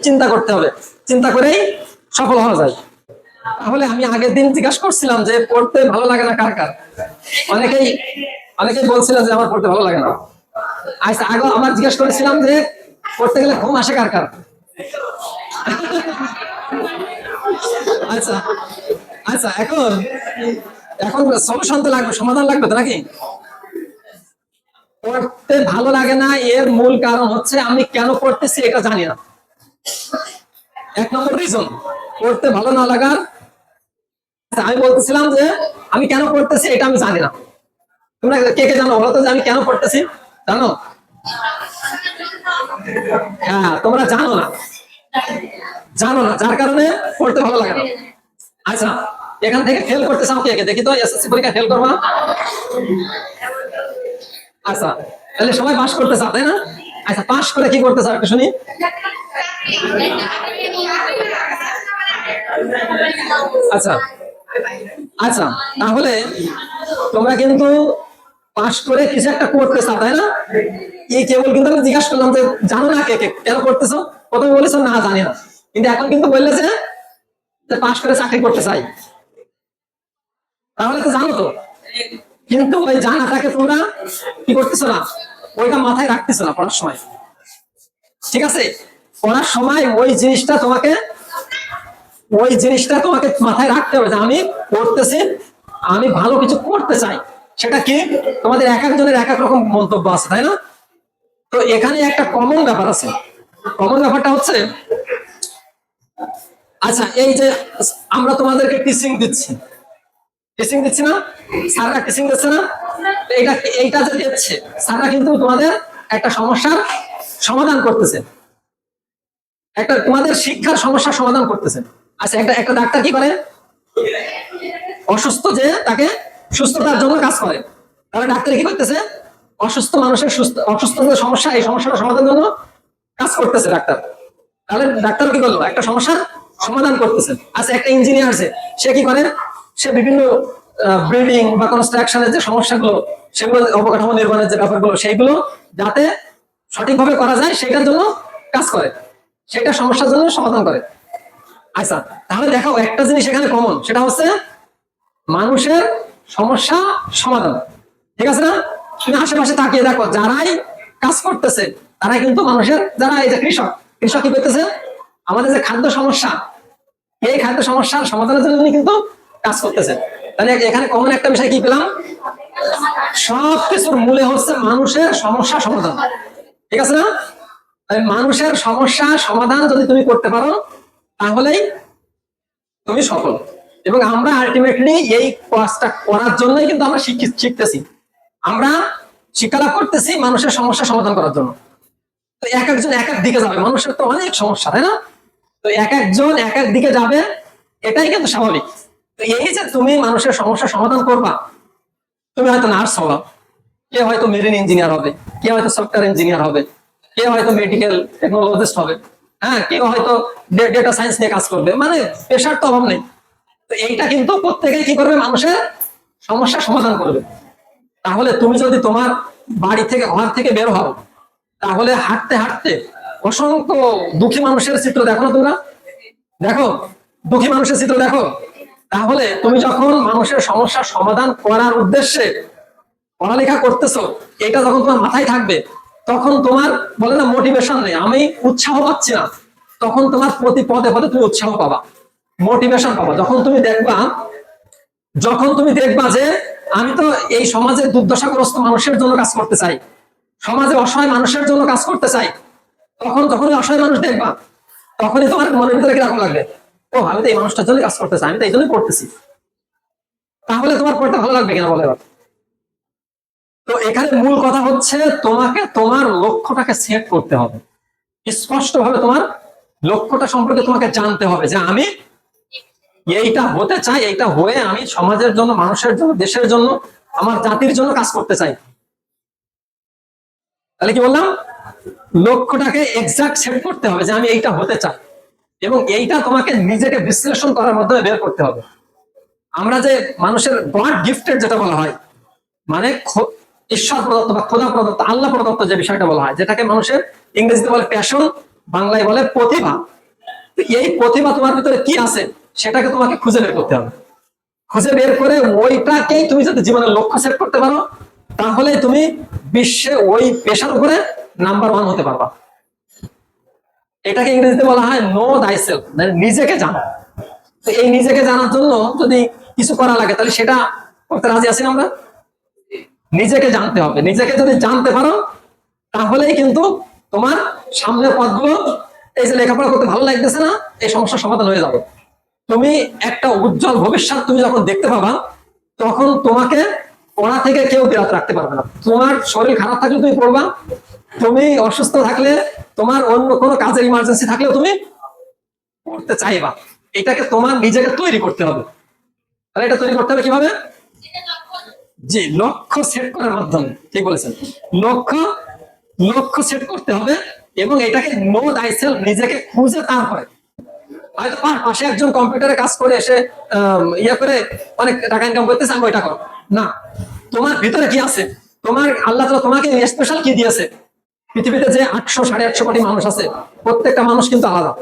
চিন্তা করতে হবে, চিন্তা করেই সফল হওয়া যায়। তাহলে আমি আগের দিন জিজ্ঞাসা করছিলাম যে পড়তে ভালো লাগে না কার কার, অনেকেই অনেকেই বলছিলেন যে আমার পড়তে ভালো লাগে না। আচ্ছা, আগে আমার জিজ্ঞাসা করেছিলাম যে পড়তে গেলে ঘুম আসে কার কার। আচ্ছা আচ্ছা, এখন এখন সলিউশন তো লাগবে, সমাধান লাগবে তো নাকি? পড়তে ভালো লাগে না এর মূল কারণ হচ্ছে আমি কেন পড়তেছি এটা জানি না। এক নম্বর রিজন পড়তে ভালো না লাগার, আমি বলতেছিলাম যে আমি কেন পড়তেছি এটা আমি জানি না। তোমরা কে কে জানো বলো তো যে আমি কেন পড়তেছি? জানো? হ্যাঁ, তোমরা জানো না, জানো না, যার কারণে পড়তে ভালো লাগে না। আচ্ছা, এখান থেকে ফেল করতে চাও কে কে? দেখি তো এসএসসি পরীক্ষা ফেল করবা। আচ্ছা, তাহলে সবাই পাস করতে চাও তাই না? আচ্ছা, পাস করে কি করতে চাও একটু শুনি। আচ্ছা আচ্ছা, তাহলে তোমরা কিন্তু পাস করে কিছু একটা করতে চাও তাই না? এই কেবল কিন্তু আমি জিজ্ঞাসা করলাম যে জানো না কে কে কেন করতেছো, প্রথমে বলেছো না জানি না, কিন্তু এখন কিন্তু বললে যে পাস করে চাকরি করতে চাই, তাহলে তো জানো তো। কিন্তু ওই জানাটাকে তোমরা কি করতেছো না, ওইটা মাথায় রাখতেছো না পড়ার সময়। ঠিক আছে, পড়ার সময় ওই জিনিসটা তোমাকে মাথায় রাখতে হবে যে আমি পড়তেছি, আমি ভালো কিছু করতে চাই। সেটা কি, তোমাদের এক একজনের এক এক রকম মন্তব্য আছে তাই না? তো এখানে একটা কমন ব্যাপার আছে। কমন ব্যাপারটা হচ্ছে, আচ্ছা এই যে আমরা তোমাদেরকে টিচিং দিচ্ছি না, স্যাররা টিচিং দিচ্ছে না, এইটা এইটা যে দিচ্ছে স্যাররা কিন্তু তোমাদের একটা সমস্যার সমাধান করতেছে, একটা তোমাদের শিক্ষার সমস্যার সমাধান করতেছে। আচ্ছা, একটা একটা ডাক্তার কি করে? অসুস্থ যে তাকে সুস্থতার জন্য কাজ করে, তাহলে ডাক্তার কি করতেছে? অসুস্থ মানুষের অসুস্থ যে সমস্যা, এই সমস্যাটা সমাধানের জন্য কাজ করতেছে ডাক্তার। তাহলে ডাক্তার কি করলো? একটা সমস্যার সমাধান করতেছে। আচ্ছা, একটা ইঞ্জিনিয়ার আছে, সে কি করে? সে বিভিন্ন বিল্ডিং বা কনস্ট্রাকশনের যে সমস্যাগুলো, সেগুলো অবকাঠামো নির্মাণের যে ব্যাপারগুলো, সেইগুলো যাতে সঠিকভাবে করা যায় সেটার জন্য কাজ করে, সেটা সমস্যার জন্য সমাধান করে। আচ্ছা, তাহলে দেখো একটা জিনিস এখানে কমন, সেটা হচ্ছে মানুষের সমস্যা সমাধান। ঠিক আছে না? তুমি আশেপাশে তাকিয়ে দেখো, যারাই কাজ করতেছে তারা কিন্তু মানুষের, যারা এই যে কৃষক কি করতেছে? আমাদের যে খাদ্য সমস্যা, এই খাদ্য সমস্যার সমাধানের জন্য কিন্তু কাজ করতেছে। তাহলে এখানে কমন একটা বিষয় কি পেলাম? সব কিছুর মূলে হচ্ছে মানুষের সমস্যা সমাধান। ঠিক আছে না? মানুষের সমস্যা সমাধান যদি তুমি করতে পারো তাহলেই তুমি সফল। এবং আমরা আলটিমেটলি এই কাজটা করার জন্যই কিন্তু আমরা শিখতেছি, আমরা শিক্ষা লাভ করতেছি মানুষের সমস্যা সমাধান করার জন্য। তো এক একজন এক এক দিকে যাবে, মানুষের তো অনেক সমস্যা তাই না? তো এক একজন এক এক দিকে যাবে, এটাই কিন্তু স্বাভাবিক। তো এই যে তুমি মানুষের সমস্যা সমাধান করবা, তুমি হয়তো নার্স হবা, কে হয়তো মেরিন ইঞ্জিনিয়ার হবে, কে হয়তো সফটওয়্যার ইঞ্জিনিয়ার হবে, কে হয়তো মেডিকেল টেকনোলজিস্ট হবে, হ্যাঁ, কেউ হয়তো ডেটা সায়েন্স নিয়ে কাজ করবে, মানে পেশার তো অভাব নেই। তো এইটা কিন্তু প্রত্যেকেই কি করবে? মানুষের সমস্যা সমাধান করবে। তাহলে তুমি যদি তোমার বাড়ি থেকে, ঘর থেকে বের হও, তাহলে হাঁটতে হাঁটতে অসংখ্য দুঃখী মানুষের চিত্র দেখো না তোমরা? দেখো, দুঃখী মানুষের চিত্র দেখো। তাহলে তুমি যখন মানুষের সমস্যার সমাধান করার উদ্দেশ্যে পড়ালেখা করতেছো, এটা যখন তোমার মাথায় থাকবে, তখন তোমার বলে না মোটিভেশন নেই, আমি উৎসাহ পাচ্ছি না, তখন তোমার প্রতি পদে পদে তুমি উৎসাহ পাবা, মোটিভেশন পাবা। যখন তুমি দেখবা যে আমি তো এই সমাজের দুর্দশাগ্রস্ত মানুষের জন্য কাজ করতে চাই, সমাজে অসহায় মানুষের জন্য কাজ করতে চাই, যখনই অসহায় মানুষ দেখবা, তখনই তোমার মনের ভিতরে কিরকম লাগবে? ও, আমি তো এই মানুষটার জন্য কাজ করতে চাই, আমি তো এই জন্যই করতেছি। তাহলে তোমার পড়তে ভালো লাগবে কিনা বলে? তো এখানে মূল কথা হচ্ছে তোমাকে তোমার লক্ষ্যটাকে সেট করতে হবে, স্পষ্ট ভাবে তোমার লক্ষ্যটা সম্পর্কে তোমাকে জানতে হবে যে আমি এইটা হতে চাই, এইটা হয়ে আমি সমাজের জন্য, মানুষের জন্য, দেশের জন্য, আমার জাতির জন্য কাজ করতে চাই। তাহলে কি বললাম? লক্ষ্যটাকে এক্সাক্ট সেট করতে হবে যে আমি এইটা হতে চাই, এবং এইটা তোমাকে নিজেকে বিশ্লেষণ করার মাধ্যমে বের করতে হবে। আমরা যে মানুষের গড গিফটেড যেটা বলা হয়, মানে ঈশ্বর প্রদত্ত বা খোদা প্রদত্ত, আল্লাহ প্রদত্ত যে বিষয়টা বলা হয়, যেটাকে মানুষের ইংরেজিতে বলে প্যাশন বাংলায় বলে প্রতিভা। তো এই প্রতিভা তোমার ভিতরে কি আছে সেটাকে তোমাকে খুঁজে বের করতে হবে। খুঁজে বের করে ওইটাকেই তুমি যদি জীবনের লক্ষ্য সেট করতে পারো, তাহলে তুমি বিশ্বে ওই পেশার উপরে নাম্বার 1 হতে পারবা। এটাকে ইংরেজিতে বলা হয় নো thyself, মানে নিজেকে জানো। তো এই নিজেকে জানার জন্য যদি কিছু করা লাগে তাহলে সেটা করতে রাজি আছি না আমরা? নিজেকে জানতে হবে। নিজেকে যদি জানতে পারো তাহলেই কিন্তু তোমার সামনের পথগুলো, এই যে লেখাপড়া করতে ভালো লাগতেছে না, এই সমস্যার সমাধান হয়ে যাবে। তুমি একটা উজ্জ্বল ভবিষ্যৎ তুমি যখন দেখতে পাবা, তখন তোমাকে পড়া থেকে কেউ বিরত রাখতে পারবে না। তোমার শরীর খারাপ থাকলে তুমি পড়বা, তুমি অসুস্থ থাকলে, তোমার অন্য কোনো কাজের ইমার্জেন্সি থাকলেও তুমি পড়তে চাইবা। এটাকে তোমার নিজেকে তৈরি করতে হবে। তাহলে এটা তৈরি করতে হবে কিভাবে? জি, লক্ষ্য সেট করার মাধ্যমে। ঠিক বলেছেন, লক্ষ্য সেট করতে হবে এবং এটাকে নো thyself, নিজেকে খুঁজে তারপরে। হয়তো পাশে একজন কম্পিউটারে কাজ করে এসে ইয়ে করে অনেক টাকা ইনকাম করতেছে, আমি ওইটা করো না। তোমার ভিতরে কি আছে, তোমার আল্লাহ তাআলা তোমাকে স্পেশাল কি দিয়েছে? পৃথিবীতে যে 800-850 কোটি মানুষ আছে, প্রত্যেকটা মানুষ কিন্তু আলাদা।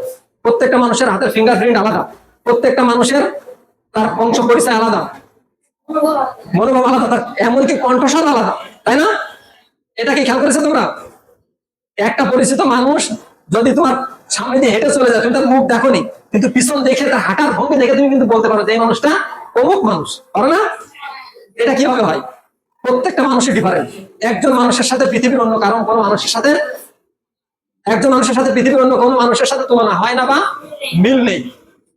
প্রত্যেকটা মানুষের হাতের ফিঙ্গারপ্রিন্ট আলাদা, প্রত্যেকটা মানুষের তার বংশ পরিচয় আলাদা, মনোভাব আলাদা, তার এমনকি কণ্ঠস্বর আলাদা, তাই না? এটা কি খেয়াল করেছো তোমরা? একটা পরিচিত মানুষ যদি তোমার সামনে দিয়ে হেঁটে চলে যায়, তুমি তার মুখ দেখোনি, কিন্তু পিছন দেখে তার হাঁটার ভঙ্গি দেখে তুমি কিন্তু বলতে পারো যে এই মানুষটা অমুক মানুষ, পারো না? এটা কিভাবে হয়? প্রত্যেকটা মানুষের ডিফারেন্ট। একজন মানুষের সাথে পৃথিবীর অন্য কারণ কোনো মানুষের সাথে, একজন মানুষের সাথে পৃথিবীর অন্য কোনো মানুষের সাথে তুলনা হয় না বা মিল নেই।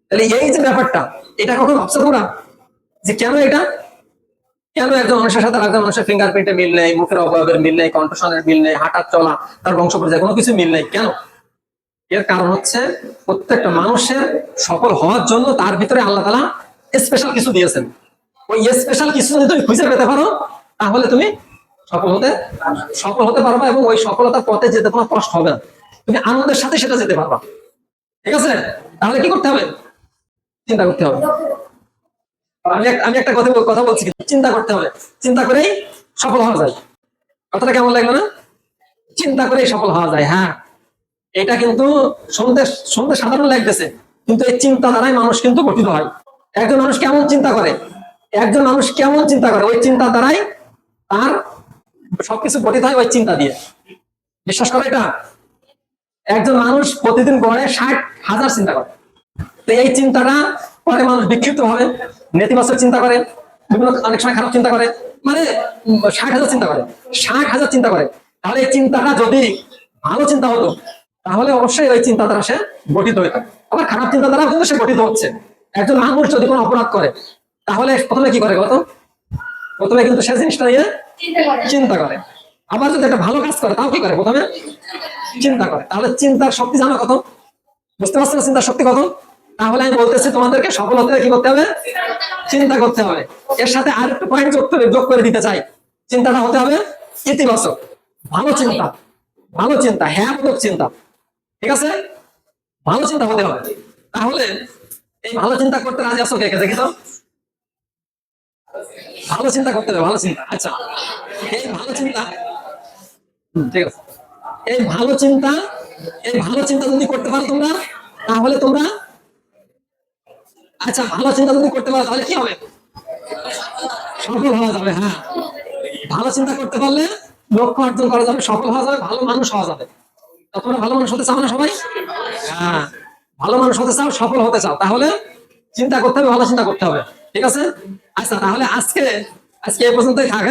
তাহলে এই যে ব্যাপারটা, এটা কখন ভাবছো তোমরা যে কেন এটা, কেন একজন মানুষের সাথে আরেকজন মানুষের ফিঙ্গারপ্রিন্টে মিল নেই, মুখের অবয়বের মিল নেই, কণ্ঠস্বরের মিল নেই, হাঁটার চলা, তার বংশ পরিচয় কোনো কিছু মিল নেই? কেন? এর কারণ হচ্ছে প্রত্যেকটা মানুষের সফল হওয়ার জন্য তার ভিতরে আল্লাহ তাআলা স্পেশাল কিছু দিয়েছেন। ওই স্পেশাল কিছু যদি তুমি খুঁজে পেতে পারো, তাহলে তুমি সফল হতে পারবা এবং ওই সফলতার পথে যেতে তোমার কষ্ট হবে না, তুমি আনন্দের সাথে সেটা যেতে পারবা। ঠিক আছে? তাহলে কি করতে হবে? চিন্তা করতে হবে। আমি একটা কথা বলছি, চিন্তা করতে হবে। চিন্তা করেই সফল হওয়া যায়। কথাটা কেমন লাগলো না? চিন্তা করেই সফল হওয়া যায়। হ্যাঁ, এটা কিন্তু শুনতে শুনতে সাধারণ লাগতেছে, কিন্তু এই চিন্তা দ্বারাই মানুষ কিন্তু গঠিত হয়। একজন মানুষ কেমন চিন্তা করে, ওই চিন্তা দ্বারাই তার সবকিছু গঠিত হয়, ওই চিন্তা দিয়ে। বিশ্বাস করে এটা? একজন মানুষ প্রতিদিন গড়ে 60,000 চিন্তা করে। তো এই চিন্তাটা পরে মানুষ বিক্ষিপ্ত হবে, নেতিবাচক চিন্তা করে, বিভিন্ন অনেক সময় খারাপ চিন্তা করে, মানে 60,000 চিন্তা করে, 60,000 চিন্তা করে। তাহলে এই চিন্তাটা যদি ভালো চিন্তা হতো, তাহলে অবশ্যই ওই চিন্তা দ্বারা সে গঠিত হইত। আবার খারাপ চিন্তা দ্বারা কিন্তু সে গঠিত হচ্ছে। একজন মানুষ যদি কোনো অপরাধ করে, তাহলে প্রথমে কি করে? প্রথমে কিন্তু সে জিনিসটা নিয়ে চিন্তা করে। আবার যদি একটা ভালো কাজ করে, তাও কি করে? প্রথমে চিন্তা করে। তাহলে চিন্তার শক্তি জানো কত? বুঝতে পারছো না চিন্তার শক্তি কত? তাহলে আমি বলতেছি তোমাদেরকে সফল হতে কি করতে হবে? চিন্তা করতে হবে। এর সাথে আর একটা পয়েন্ট যোগ করে দিতে চাই। চিন্তাটা হতে হবে ইতিবাচক, ভালো চিন্তা, হ্যাঁ বোধক চিন্তা। ঠিক আছে? ভালো চিন্তা হতে হবে। তাহলে এই ভালো চিন্তা করতে রাজি আছো কে কে? দেখি তো। ভালো চিন্তা করতে হবে, ভালো চিন্তা। আচ্ছা, এই ভালো চিন্তা, ঠিক আছে, এই ভালো চিন্তা যদি করতে পারো তোমরা, তাহলে তোমরা, আচ্ছা, ভালো চিন্তা যদি করতে পারো তাহলে কি হবে? সফল হওয়া যাবে। হ্যাঁ, ভালো চিন্তা করতে পারলে লক্ষ্য অর্জন করা যাবে, সফল হওয়া যাবে, ভালো মানুষ হওয়া যাবে। তোমরা ভালো মানুষ হতে চাও না সবাই? হ্যাঁ, ভালো মানুষ হতে চাও, সফল হতে চাও, তাহলে চিন্তা করতে হবে, ভালো চিন্তা করতে হবে। ঠিক আছে? আচ্ছা, তাহলে আজকে এই পর্যন্তই থাক।